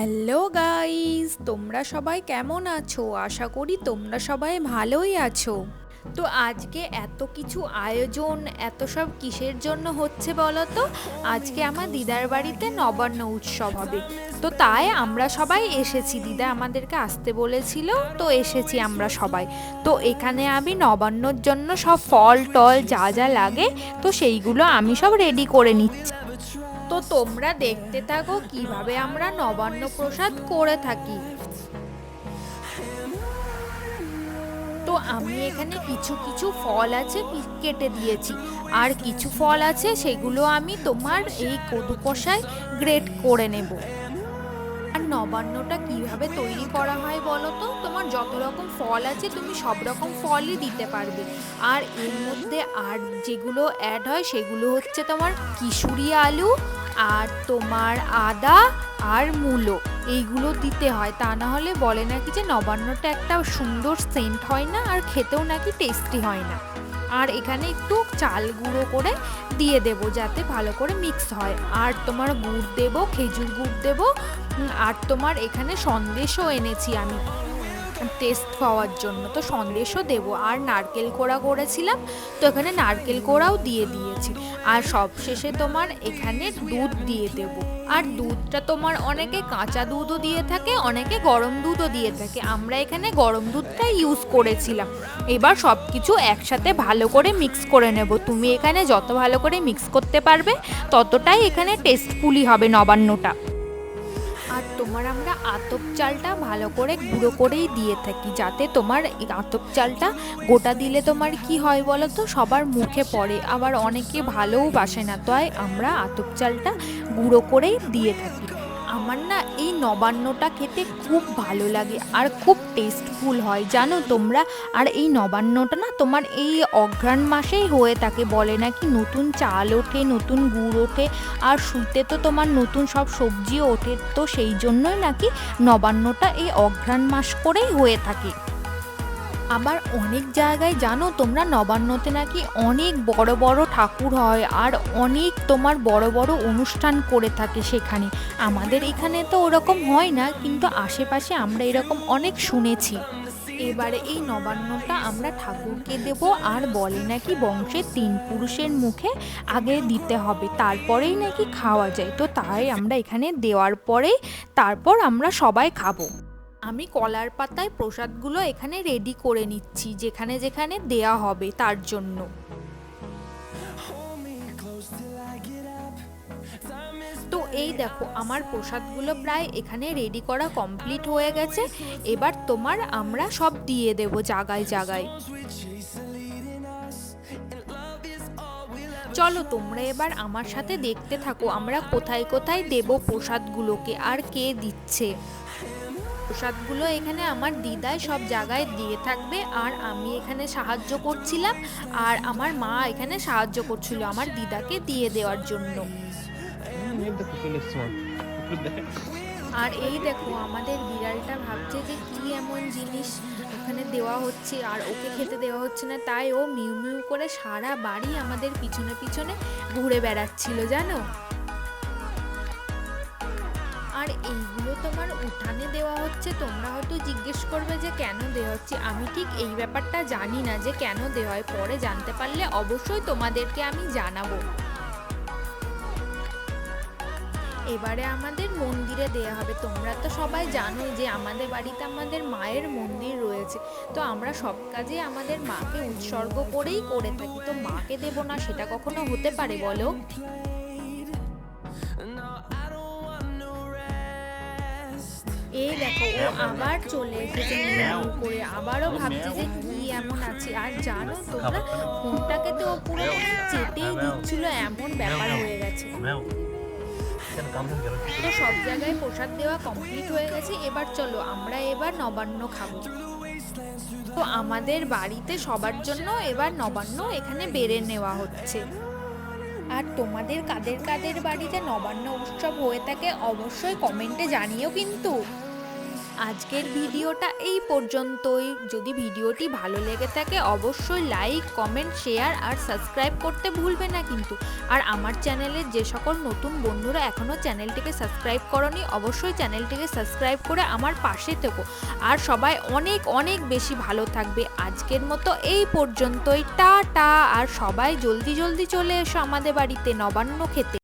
Hello guys, তোমরা সবাই কেমন আছো? আশা করি তোমরা সবাই ভালোই আছো। তো আজকে এত কিছু আয়োজন, এত সব কিসের জন্য হচ্ছে বলো তো? আজকে আমার দিদার বাড়িতে নবান্ন উৎসব হবে। তো তাই আমরা সবাই এসেছি, দিদা আমাদেরকে আসতে বলেছিল, তো এসেছি আমরা সবাই। তো এখানে আমি নবান্নর জন্য সব ফল টল যা যা লাগে, তো সেইগুলো আমি সব রেডি করে নিচ্ছি। তো তোমরা দেখতে থাকো কিভাবে আমরা নবান্ন প্রসাদ করে থাকি। তো আমি এখানে কিছু কিছু ফল আছে কেটে দিয়েছি, আর কিছু ফল আছে সেগুলো আমি তোমার এই কদু কষায় গ্রেট করে নেব। আর নবান্নটা কিভাবে তৈরি করা হয় বলো তো? তোমার যত রকম ফল আছে তুমি সব রকম ফলই দিতে পারবে। আর এর মধ্যে আর যেগুলো অ্যাড হয় সেগুলো হচ্ছে তোমার কিশোরী আলু, আর তোমার আদা, আর মূলো। এইগুলো দিতে হয়, তা না হলে বলে নাকি যে নবান্নটা একটা সুন্দর সেন্ট হয় না, আর খেতেও নাকি টেস্টি হয় না। আর এখানে একটু চাল গুঁড়ো করে দিয়ে দেবো যাতে ভালো করে মিক্স হয়। আর তোমার গুড় দেবো, খেজুর গুড় দেবো। আর তোমার এখানে সন্দেশও এনেছি আমি টেস্ট পাওয়ার জন্য, তো সন্দেশও দেবো। আর নারকেল কোড়া করেছিলাম, তো এখানে নারকেল কোড়াও দিয়ে দিয়েছি। আর সব শেষে তোমার এখানে দুধ দিয়ে দেব। আর দুধটা তোমার অনেকে কাঁচা দুধও দিয়ে থাকে, অনেকে গরম দুধও দিয়ে থাকে। আমরা এখানে গরম দুধটা ইউজ করেছিলাম। এবার সব কিছু একসাথে ভালো করে মিক্স করে নেব। তুমি এখানে যত ভালো করে মিক্স করতে পারবে ততটাই এখানে টেস্টফুলি হবে নবান্নটা। আর তোমার আমরা আতপ চালটা ভালো করে গুঁড়ো করেই দিয়ে থাকি, যাতে তোমার এই আতপ চালটা গোটা দিলে তোমার কি হয় বলো তো, সবার মুখে পড়ে, আবার অনেকে ভালোও বাসে না, তাই আমরা আতপ চালটা গুঁড়ো করেই দিয়ে থাকি। আমার না এই নবান্নটা খেতে খুব ভালো লাগে আর খুব টেস্টফুল হয় জানো তোমরা। আর এই নবান্নটা না তোমার এই অঘ্রাণ মাসেই হয়ে থাকে, বলে নাকি নতুন চাল ওঠে, নতুন গুড় ওঠে, আর শুইতে তো তোমার নতুন সব সবজিও ওঠে, তো সেই জন্যই নাকি নবান্নটা এই অঘ্রাণ মাস করেই হয়ে থাকে। আবার অনেক জায়গায় জানো তোমরা নবান্নতে নাকি অনেক বড় বড় ঠাকুর হয়, আর অনেক তোমার বড় বড় অনুষ্ঠান করে থাকে সেখানে। আমাদের এখানে তো ওরকম হয় না, কিন্তু আশেপাশে আমরা এরকম অনেক শুনেছি। এবারে এই নবান্নটা আমরা ঠাকুরকে দেব, আর বলে নাকি বংশের 3 পুরুষের মুখে আগে দিতে হবে, তারপরেই নাকি খাওয়া যায়। তো তাই আমরা এখানে দেওয়ার পরেই তারপর আমরা সবাই খাবো। আমি কলার পাতায় প্রসাদগুলো এখানে রেডি করে নিচ্ছি, যেখানে যেখানে দেয়া হবে তার জন্য। তো এই দেখো আমার প্রসাদগুলো প্রায় এখানে রেডি করা কমপ্লিট হয়ে গেছে। এবার তোমার আমরা সব দিয়ে দেব জায়গায় জায়গায়। চলো তোমরা এবার আমার সাথে দেখতে থাকো আমরা কোথায় কোথায় দেব প্রসাদগুলোকে, আর কে দিচ্ছে। প্রসাদগুলো এখানে আমার দিদাই সব জায়গায় দিয়ে থাকবে, আর আমি এখানে সাহায্য করছিলাম, আর আমার মা এখানে সাহায্য করছিল আমার দিদাকে দিয়ে দেওয়ার জন্য। আর এই দেখো আমাদের বিড়ালটা ভাবছে যে কি এমন জিনিস ওখানে দেওয়া হচ্ছে আর ওকে খেতে দেওয়া হচ্ছে না, তাই ও মিউ মিউ করে সারা বাড়ি আমাদের পিছনে পিছনে ঘুরে বেড়াচ্ছিল জানো। আর এইগুলো তোমার উঠানে দেওয়া হচ্ছে, তোমরা হয়তো জিজ্ঞেস করবে যে কেন দেওয়া হচ্ছে। আমি ঠিক এই ব্যাপারটা জানি না যে কেন দেওয়া হয়, পরে জানতে পারলে অবশ্যই তোমাদেরকে আমি জানাবো। এবারে আমাদের মন্দিরে দেয়া হবে। তোমরা তো সবাই জানো যে আমাদের বাড়িতে আমাদের মায়ের মন্দির রয়েছে, তো আমরা সব কাজে আমাদের মাকে উৎসর্গ করেই করে থাকি। তো মাকে দেব না সেটা কখনো হতে পারে বলো? এই দেখো ও আবার চলে এসেছে মিউ করে, আবারও ভাবছে যে কি এমন আছে। আর জানো তোমরা ফোনটাকে তো ও পুরো চেটেই দিচ্ছিল, এমন ব্যাপার হয়ে গেছে। তো সব জায়গায় প্রসাদ দেওয়া কমপ্লিট হয়ে গেছে, এবার চলো আমরা এবার নবান্ন খাবো। তো আমাদের বাড়িতে সবার জন্য এবার নবান্ন এখানে বেড়ে নেওয়া হচ্ছে। আর তোমাদের কাদের কাদের বাড়িতে নবান্ন উৎসব হয়ে থাকে অবশ্যই কমেন্টে জানিও কিন্তু। আজকের ভিডিওটা এই পর্যন্তই। যদি ভিডিওটি ভালো লেগে থাকে অবশ্যই লাইক, কমেন্ট, শেয়ার আর সাবস্ক্রাইব করতে ভুলবে না কিন্তু। আর আমার চ্যানেলের যে সকল নতুন বন্ধুরা এখনও চ্যানেলটিকে সাবস্ক্রাইব করনি অবশ্যই চ্যানেলটিকে সাবস্ক্রাইব করে আমার পাশে থেকো। আর সবাই অনেক অনেক বেশি ভালো থাকবে। আজকের মতো এই পর্যন্তই, টাটা। আর সবাই জলদি জলদি চলে এসো আমাদের বাড়িতে নবান্ন খেতে।